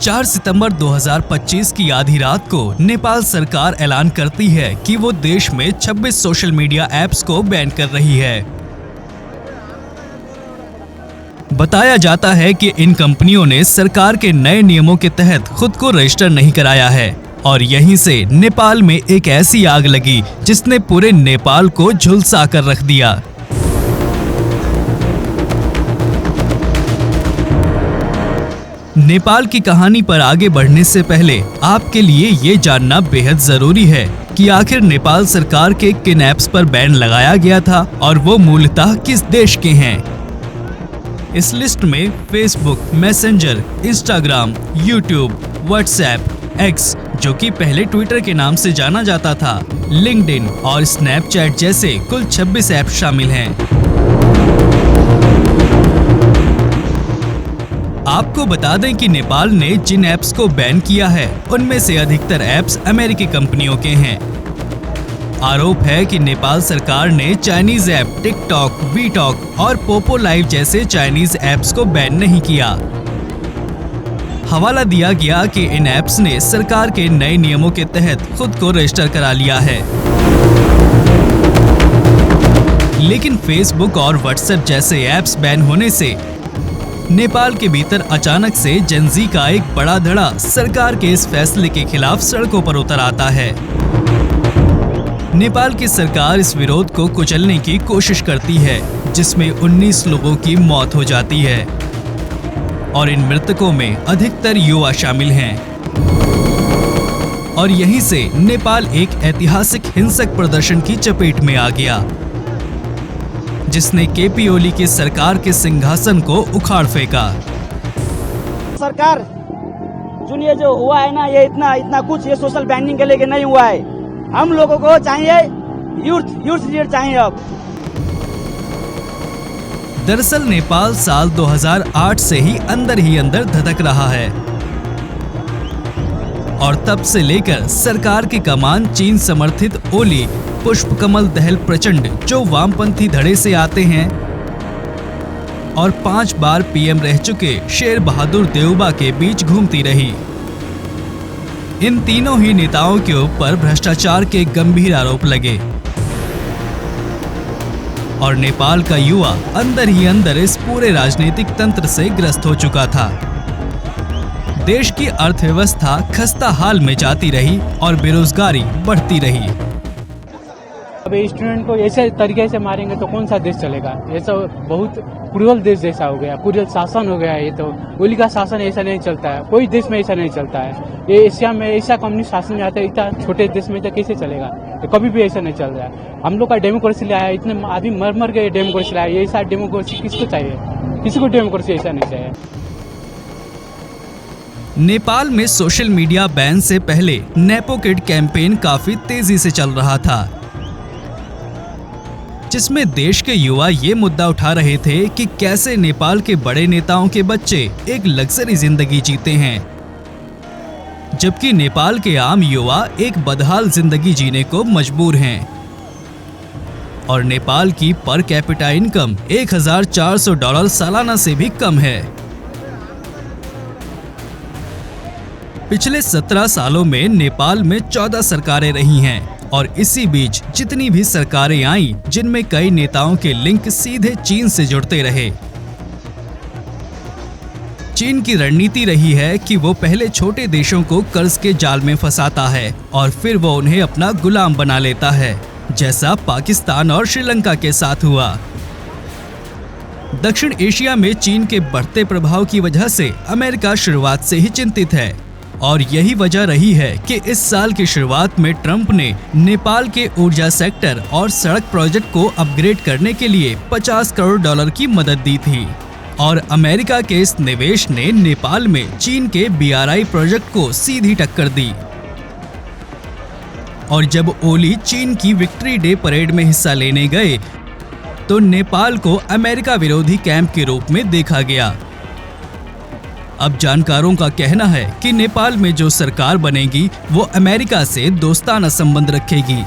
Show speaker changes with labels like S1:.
S1: 4 सितंबर 2025 की आधी रात को नेपाल सरकार ऐलान करती है कि वो देश में 26 सोशल मीडिया ऐप्स को बैन कर रही है। बताया जाता है कि इन कंपनियों ने सरकार के नए नियमों के तहत खुद को रजिस्टर नहीं कराया है और यहीं से नेपाल में एक ऐसी आग लगी जिसने पूरे नेपाल को झुलसा कर रख दिया। नेपाल की कहानी पर आगे बढ़ने से पहले आपके लिए ये जानना बेहद जरूरी है कि आखिर नेपाल सरकार के किन ऐप्स पर बैन लगाया गया था और वो मूलतः किस देश के हैं। इस लिस्ट में Facebook, messenger, Instagram, YouTube, WhatsApp, x जो कि पहले ट्विटर के नाम से जाना जाता था, लिंक्डइन और स्नैपचैट जैसे कुल 26 ऐप शामिल हैं। आपको बता दें कि नेपाल ने जिन ऐप्स को बैन किया है उनमें से अधिकतर ऐप्स अमेरिकी कंपनियों के हैं। आरोप है कि नेपाल सरकार ने चाइनीज ऐप टिकटॉक, वीटॉक और पोपो लाइव जैसे चाइनीज ऐप्स को बैन नहीं किया। हवाला दिया गया कि इन ऐप्स ने सरकार के नए नियमों के तहत खुद को रजिस्टर करा लिया है। लेकिन फेसबुक और व्हाट्सएप जैसे ऐप्स बैन होने से नेपाल के भीतर अचानक से जेनजी का एक बड़ा धड़ा सरकार के इस फैसले के खिलाफ सड़कों पर उतर आता है। नेपाल की सरकार इस विरोध को कुचलने की कोशिश करती है, जिसमें 19 लोगों की मौत हो जाती है और इन मृतकों में अधिकतर युवा शामिल हैं। और यहीं से नेपाल एक ऐतिहासिक हिंसक प्रदर्शन की चपेट में आ गया, जिसने केपी ओली की सरकार के सिंहासन को उखाड़ फेंका।
S2: सरकार जो ये जो हुआ है ना, ये इतना कुछ ये सोशल बैंडिंग के लेके नहीं हुआ है। हम लोगों को चाहिए यूथ लीडर चाहिए। अब
S1: दरअसल नेपाल साल 2008 से ही अंदर धधक रहा है और तब से लेकर सरकार की कमान चीन समर्थित ओली, पुष्पकमल दहल प्रचंड जो वामपंथी धड़े से आते हैं और 5 बार पीएम रह चुके शेर बहादुर देउबा के बीच घूमती रही। इन तीनों ही नेताओं के ऊपर भ्रष्टाचार के गंभीर आरोप लगे और नेपाल का युवा अंदर ही अंदर इस पूरे राजनीतिक तंत्र से ग्रस्त हो चुका था। देश की अर्थव्यवस्था खस्ता हाल में जाती रही और बेरोजगारी बढ़ती रही।
S3: अब स्टूडेंट को ऐसे तरीके से मारेंगे तो कौन सा देश चलेगा। ये सब बहुत क्रूरल देश जैसा हो गया, क्रूरल शासन हो गया। ये तो ओली का शासन ऐसा नहीं चलता है, कोई देश में ऐसा नहीं चलता है। ये एशिया में ऐसा कम्युनिस्ट शासन आता है, इतना छोटे देश में तो कैसे चलेगा। तो कभी भी ऐसा नहीं चल रहा है। हम लोग का डेमोक्रेसी लाया, इतने आदमी मर के डेमोक्रेसी लाया। ऐसा डेमोक्रेसी किसको चाहिए? किसी को डेमोक्रेसी ऐसा नहीं चाहिए।
S1: नेपाल में सोशल मीडिया बैन से पहले नेपो किड कैंपेन काफी तेजी से चल रहा था, जिसमें देश के युवा ये मुद्दा उठा रहे थे कि कैसे नेपाल के बड़े नेताओं के बच्चे एक लग्जरी जिंदगी जीते हैं, जबकि नेपाल के आम युवा एक बदहाल जिंदगी जीने को मजबूर हैं। और नेपाल की पर कैपिटा इनकम $1400 सालाना से भी कम है। पिछले 17 सालों में नेपाल में 14 सरकारें रही हैं और इसी बीच जितनी भी सरकारें आईं, जिनमें कई नेताओं के लिंक सीधे चीन से जुड़ते रहे। चीन की रणनीति रही है कि वो पहले छोटे देशों को कर्ज के जाल में फंसाता है और फिर वो उन्हें अपना गुलाम बना लेता है, जैसा पाकिस्तान और श्रीलंका के साथ हुआ। दक्षिण एशिया में चीन के बढ़ते प्रभाव की वजह से अमेरिका शुरुआत से ही चिंतित है और यही वजह रही है कि इस साल की शुरुआत में ट्रंप ने नेपाल के ऊर्जा सेक्टर और सड़क प्रोजेक्ट को अपग्रेड करने के लिए $50 करोड़ की मदद दी थी और अमेरिका के इस निवेश ने नेपाल में चीन के BRI प्रोजेक्ट को सीधी टक्कर दी। और जब ओली चीन की विक्ट्री डे परेड में हिस्सा लेने गए तो नेपाल को अमेरिका विरोधी कैंप के रूप में देखा गया। अब जानकारों का कहना है कि नेपाल में जो सरकार बनेगी वो अमेरिका से दोस्ताना संबंध रखेगी।